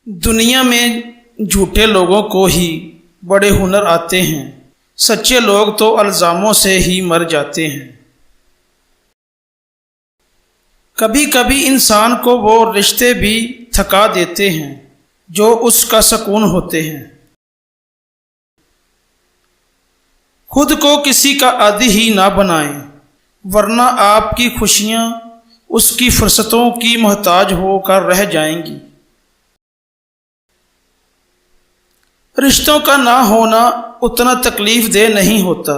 دنیا میں جھوٹے لوگوں کو ہی بڑے ہنر آتے ہیں، سچے لوگ تو الزاموں سے ہی مر جاتے ہیں۔ کبھی کبھی انسان کو وہ رشتے بھی تھکا دیتے ہیں جو اس کا سکون ہوتے ہیں۔ خود کو کسی کا عادی ہی نہ بنائیں، ورنہ آپ کی خوشیاں اس کی فرصتوں کی محتاج ہو کر رہ جائیں گی۔ رشتوں کا نہ ہونا اتنا تکلیف دہ نہیں ہوتا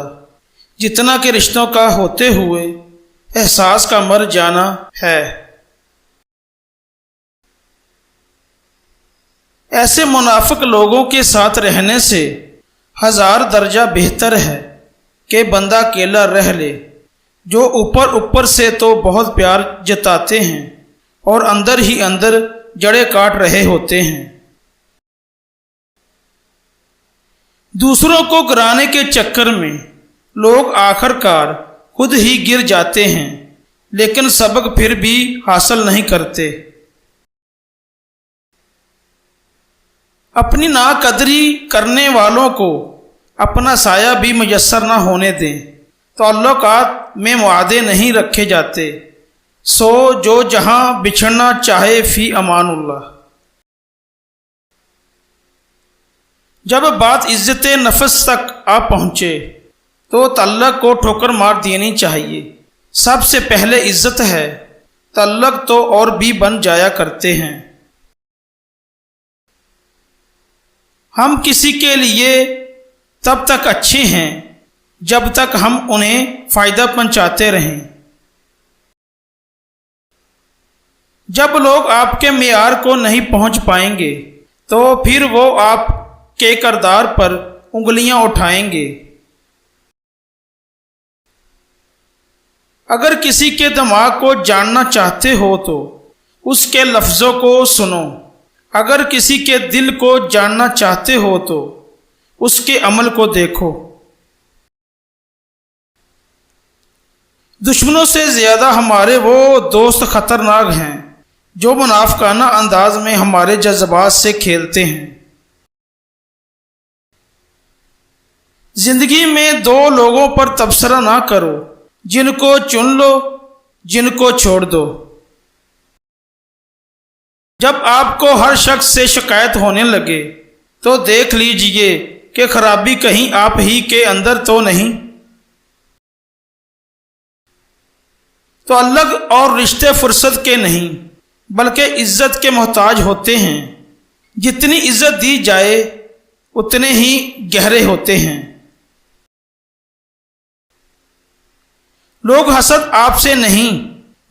جتنا کہ رشتوں کا ہوتے ہوئے احساس کا مر جانا ہے۔ ایسے منافق لوگوں کے ساتھ رہنے سے 1000 درجہ بہتر ہے کہ بندہ اکیلا رہ لے، جو اوپر سے تو بہت پیار جتاتے ہیں اور اندر ہی اندر جڑیں کاٹ رہے ہوتے ہیں۔ دوسروں کو گرانے کے چکر میں لوگ آخر کار خود ہی گر جاتے ہیں، لیکن سبق پھر بھی حاصل نہیں کرتے۔ اپنی ناقدری کرنے والوں کو اپنا سایہ بھی میسر نہ ہونے دیں۔ تعلقات میں معاہدے نہیں رکھے جاتے، سو جو جہاں بچھڑنا چاہے فی امان اللہ۔ جب بات عزت نفس تک آ پہنچے تو تعلق کو ٹھوکر مار دینی چاہیے۔ سب سے پہلے عزت ہے، تعلق تو اور بھی بن جایا کرتے ہیں۔ ہم کسی کے لیے تب تک اچھے ہیں جب تک ہم انہیں فائدہ پہنچاتے رہیں۔ جب لوگ آپ کے معیار کو نہیں پہنچ پائیں گے تو پھر وہ آپ کے کردار پر انگلیاں اٹھائیں گے۔ اگر کسی کے دماغ کو جاننا چاہتے ہو تو اس کے لفظوں کو سنو، اگر کسی کے دل کو جاننا چاہتے ہو تو اس کے عمل کو دیکھو۔ دشمنوں سے زیادہ ہمارے وہ دوست خطرناک ہیں جو منافقانہ انداز میں ہمارے جذبات سے کھیلتے ہیں۔ زندگی میں 2 لوگوں پر تبصرہ نہ کرو، جن کو چن لو، جن کو چھوڑ دو۔ جب آپ کو ہر شخص سے شکایت ہونے لگے تو دیکھ لیجئے کہ خرابی کہیں آپ ہی کے اندر تو نہیں۔ تو الگ اور رشتے فرصت کے نہیں بلکہ عزت کے محتاج ہوتے ہیں۔ جتنی عزت دی جائے اتنے ہی گہرے ہوتے ہیں۔ لوگ حسد آپ سے نہیں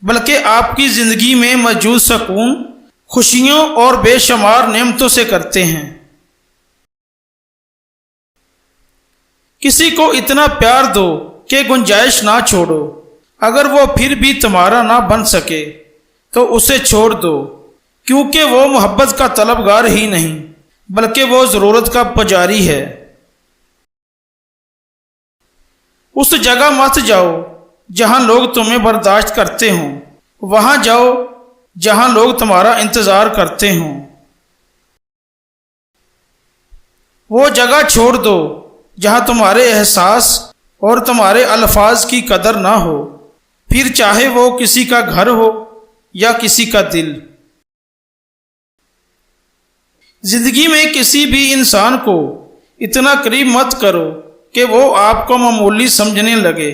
بلکہ آپ کی زندگی میں موجود سکون، خوشیوں اور بے شمار نعمتوں سے کرتے ہیں۔ کسی کو اتنا پیار دو کہ گنجائش نہ چھوڑو، اگر وہ پھر بھی تمہارا نہ بن سکے تو اسے چھوڑ دو، کیونکہ وہ محبت کا طلبگار ہی نہیں بلکہ وہ ضرورت کا پجاری ہے۔ اس جگہ مت جاؤ جہاں لوگ تمہیں برداشت کرتے ہوں، وہاں جاؤ جہاں لوگ تمہارا انتظار کرتے ہوں۔ وہ جگہ چھوڑ دو جہاں تمہارے احساس اور تمہارے الفاظ کی قدر نہ ہو، پھر چاہے وہ کسی کا گھر ہو یا کسی کا دل۔ زندگی میں کسی بھی انسان کو اتنا قریب مت کرو کہ وہ آپ کو معمولی سمجھنے لگے۔